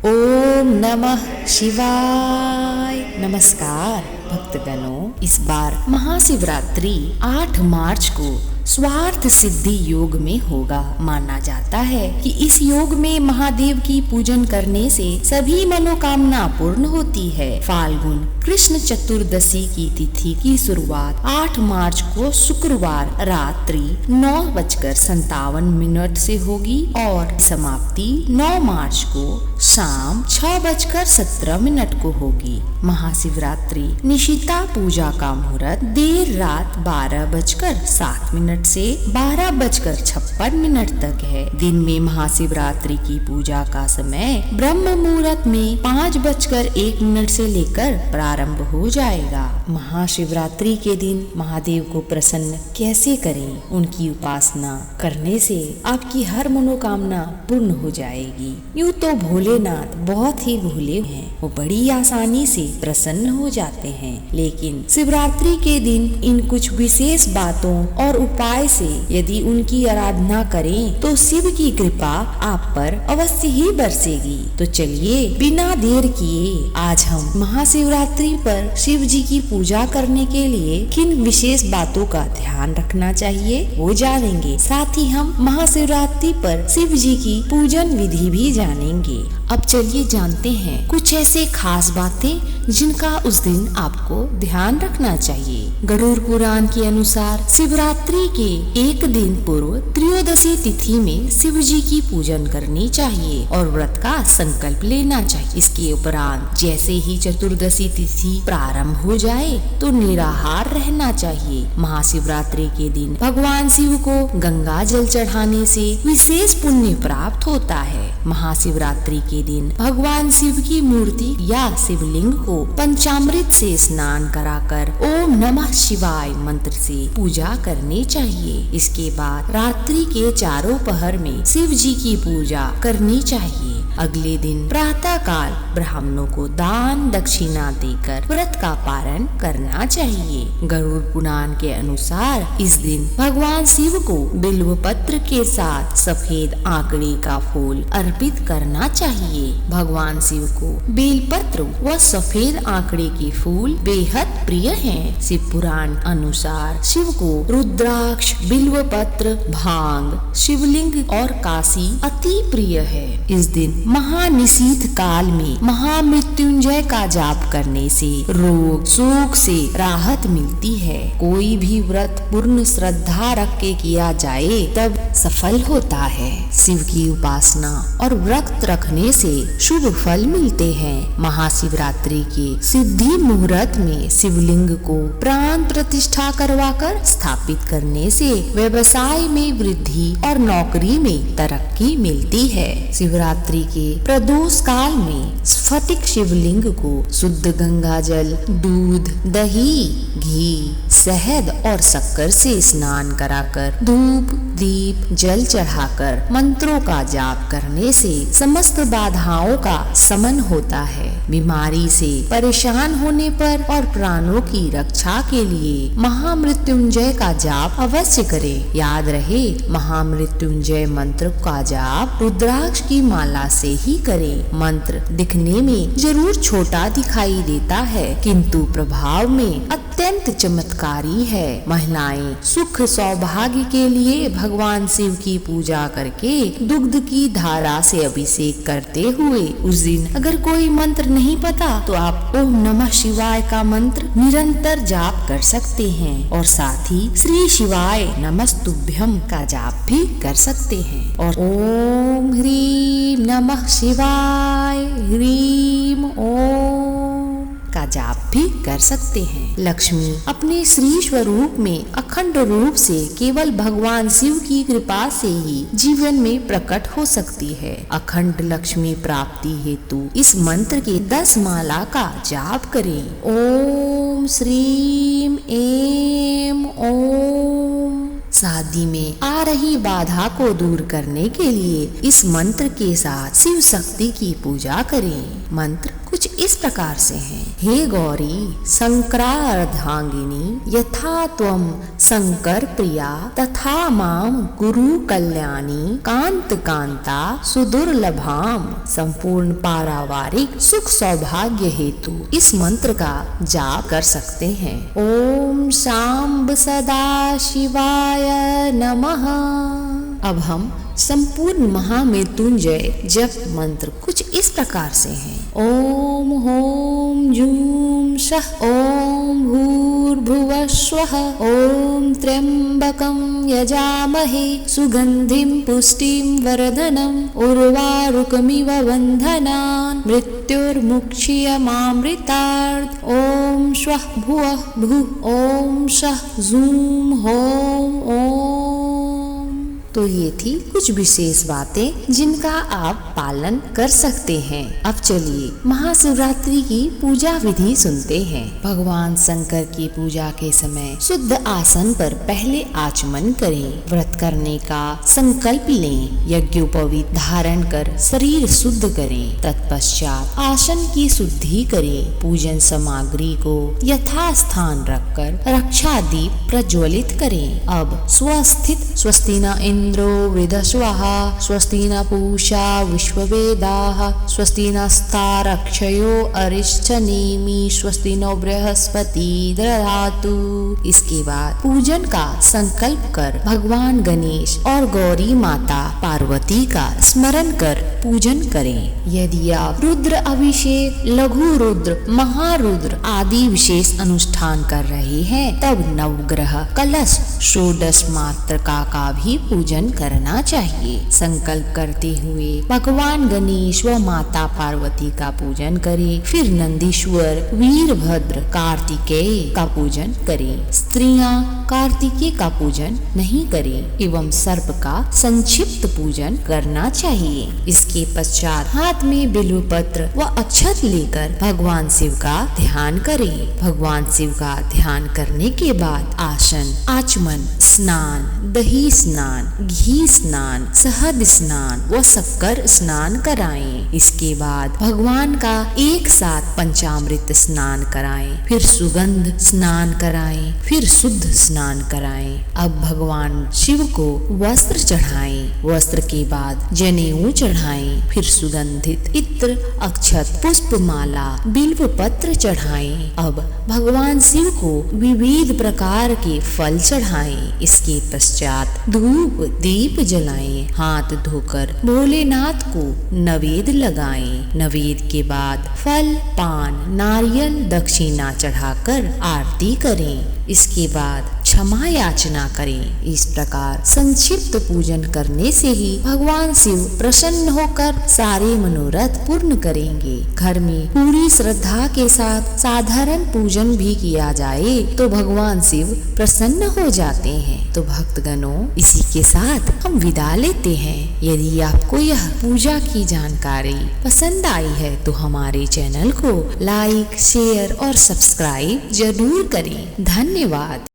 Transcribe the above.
ओम नमः शिवाय। नमस्कार भक्तगणों, इस बार महाशिवरात्रि 8 मार्च को स्वार्थ सिद्धि योग में होगा। माना जाता है कि इस योग में महादेव की पूजन करने से सभी मनोकामना पूर्ण होती है। फाल्गुन कृष्ण चतुर्दशी की तिथि की शुरुआत 8 मार्च को शुक्रवार रात्रि 9:57 से होगी और समाप्ति 9 मार्च को शाम 6:17 को होगी। महाशिवरात्रि निशिता पूजा का मुहूर्त देर रात 12:07 से 12:56 तक है। दिन में महाशिवरात्रि की पूजा का समय ब्रह्म मुहूर्त में 5:01 से लेकर प्रारंभ हो जाएगा। महाशिवरात्रि के दिन महादेव को प्रसन्न कैसे करें? उनकी उपासना करने से आपकी हर मनोकामना पूर्ण हो जाएगी। यूँ तो भोलेनाथ बहुत ही भोले हैं, वो बड़ी आसानी से प्रसन्न हो जाते हैं, लेकिन शिवरात्रि के दिन इन कुछ विशेष बातों और उपाय से यदि उनकी आराधना करें तो शिव की कृपा आप पर अवश्य ही बरसेगी। तो चलिए बिना देर किए आज हम महाशिवरात्रि पर शिव जी की पूजा करने के लिए किन विशेष बातों का ध्यान रखना चाहिए वो जानेंगे। साथ ही हम महाशिवरात्रि पर शिव जी की पूजन विधि भी जानेंगे। अब चलिए जानते हैं कुछ ऐसे खास बातें जिनका उस दिन आपको ध्यान रखना चाहिए। गरुड़ पुराण के अनुसार शिवरात्रि के एक दिन पूर्व त्रयोदशी तिथि में शिव जी की पूजन करनी चाहिए और व्रत का संकल्प लेना चाहिए। इसके उपरांत जैसे ही चतुर्दशी तिथि प्रारंभ हो जाए तो निराहार रहना चाहिए। महाशिवरात्रि के दिन भगवान शिव को गंगा जल चढ़ाने से विशेष पुण्य प्राप्त होता है। महाशिवरात्रि के दिन भगवान शिव की मूर्ति या शिवलिंग को पंचामृत से स्नान कराकर ओम नमः शिवाय मंत्र से पूजा करनी चाहिए। इसके बाद रात्रि के चारों पहर में शिव जी की पूजा करनी चाहिए। अगले दिन प्रातः काल ब्राह्मणों को दान दक्षिणा देकर व्रत का पालन करना चाहिए। गरुड़ पुराण के अनुसार इस दिन भगवान शिव को बिल्व पत्र के साथ सफेद आंकड़े का फूल अर्पित करना चाहिए। भगवान शिव को बेलपत्र व सफेद आंकड़े के फूल बेहद प्रिय हैं। शिव पुराण अनुसार शिव को रुद्राक्ष, बिल्व पत्र, भांग, शिवलिंग और काशी अति प्रिय है। इस दिन महानिशीथ काल में महामृत्युंजय का जाप करने से रोग शोक से राहत मिलती है। कोई भी व्रत पूर्ण श्रद्धा रख के किया जाए तब सफल होता है। शिव की उपासना और व्रत रखने से शुभ फल मिलते हैं। महाशिवरात्रि के सिद्धि मुहूर्त में शिवलिंग को प्राण प्रतिष्ठा करवाकर स्थापित करने से व्यवसाय में वृद्धि और नौकरी में तरक्की मिलती है। शिवरात्रि के प्रदोष काल में स्फटिक शिवलिंग को शुद्ध गंगा जल, दूध, दही, घी, शहद और शक्कर से स्नान कराकर धूप, दीप, जल चढ़ाकर मंत्रों का जाप करने से समस्त बाधाओं का शमन होता है। बीमारी से परेशान होने पर और प्राणों की रक्षा के लिए महामृत्युंजय का जाप अवश्य करें। याद रहे, महामृत्युंजय मंत्र का जाप रुद्राक्ष की माला से ही करें। मंत्र दिखने में जरूर छोटा दिखाई देता है, किंतु प्रभाव में अत्यंत चमत्कारी है। महिलाएं सुख सौभाग्य के लिए भगवान शिव की पूजा करके दुग्ध की धारा से अभिषेक करते हुए उस दिन अगर कोई मंत्र नहीं पता तो आप ओम नमः शिवाय का मंत्र निरंतर जाप कर सकते हैं और साथ ही श्री शिवाय नमस्तुभ्यम का जाप भी कर सकते हैं और ओम ह्रीम नमः शिवाय ह्रीम ओम का जाप भी कर सकते हैं। लक्ष्मी अपने श्री स्वरूप में अखंड रूप से केवल भगवान शिव की कृपा से ही जीवन में प्रकट हो सकती है। अखंड लक्ष्मी प्राप्ति हेतु इस मंत्र के 10 माला का जाप करें। ओम श्रीम एम ओम। शादी में आ रही बाधा को दूर करने के लिए इस मंत्र के साथ शिव शक्ति की पूजा करें। मंत्र कुछ इस प्रकार से हैं। हे गौरी शंकरार्धांगिनी यथा त्वं शंकर प्रिया तथा माम गुरु कल्याणी कांत कांता सुदुर्लभाम संपूर्ण पारावारिक सुख सौभाग्य हेतु इस मंत्र का जाप कर सकते हैं। ओम शांब सदा शिवाय नमः। अब हम संपूर्ण महामृत्युंजय जप मंत्र कुछ इस प्रकार से हैं। ओम होम जूम सह ओम भूर्भुवस्वः ओम त्र्यंबकं यजामहे सुगंधिं पुष्टिं वर्धनम् उर्वारुकमिव बन्धनान् मृत्युर्मुक्षीयमामृतात् ओम स्वः भुवः भुः ओम सः जूम होम ओम। तो ये थी कुछ विशेष बातें जिनका आप पालन कर सकते हैं। अब चलिए महाशिवरात्रि की पूजा विधि सुनते हैं। भगवान शंकर की पूजा के समय शुद्ध आसन पर पहले आचमन करें। व्रत करने का संकल्प लें। यज्ञोपवीत धारण कर शरीर शुद्ध करें। तत्पश्चात आसन की शुद्धि करें। पूजन सामग्री को यथास्थान रखकर रक्षा दीप प्रज्वलित करें। अब स्वस्थित स्वस्ति न इंद्रो वृधस्वाहा स्वस्ति न पूषा विश्ववेदाः स्वस्ति नस्तारक्षयो अरिष्टनेमि स्वस्ति नो बृहस्पति दधातु। इसके बाद पूजन का संकल्प कर भगवान गणेश और गौरी माता पार्वती का स्मरण कर पूजन करें। यदि आप रुद्र अभिषेक लघु रुद्र महारुद्र आदि विशेष अनुष्ठान कर रहे हैं तब नवग्रह कलश षोडश मातृका का भी पूजन करना चाहिए। संकल्प करते हुए भगवान गणेश व माता पार्वती का पूजन करें। फिर नंदीश्वर वीरभद्र कार्तिकेय का पूजन करें। स्त्रियां कार्तिकेय का पूजन नहीं करें एवं सर्प का संक्षिप्त पूजन करना चाहिए। इसके पश्चात हाथ में बिल्वपत्र व अक्षत लेकर भगवान शिव का ध्यान करें। भगवान शिव का ध्यान करने के बाद आसन आचमन स्नान दही स्नान घी स्नान शहद स्नान व शक्कर स्नान कराएं। इसके बाद भगवान का एक साथ पंचामृत स्नान कराएं। फिर सुगंध स्नान कराएं। फिर शुद्ध स्नान कराएं। अब भगवान शिव को वस्त्र चढ़ाएं। वस्त्र के बाद जनेऊ चढ़ाएं। फिर सुगंधित इत्र अक्षत पुष्प माला बिल्व पत्र चढ़ाएं। अब भगवान शिव को विविध प्रकार के फल चढ़ाएं। इसके पश्चात धूप दीप जलाएं। हाथ धोकर भोलेनाथ को नवेद लगाएं। नवेद के बाद फल पान नारियल दक्षिणा चढ़ाकर आरती करें। इसके बाद क्षमा याचना करें। इस प्रकार संक्षिप्त पूजन करने से ही भगवान शिव प्रसन्न होकर सारे मनोरथ पूर्ण करेंगे। घर में पूरी श्रद्धा के साथ साधारण पूजन भी किया जाए तो भगवान शिव प्रसन्न हो जाते हैं। तो भक्तगणों इसी के साथ हम विदा लेते हैं। यदि आपको यह पूजा की जानकारी पसंद आई है तो हमारे चैनल को लाइक शेयर और सब्सक्राइब जरूर करें। धन्यवाद।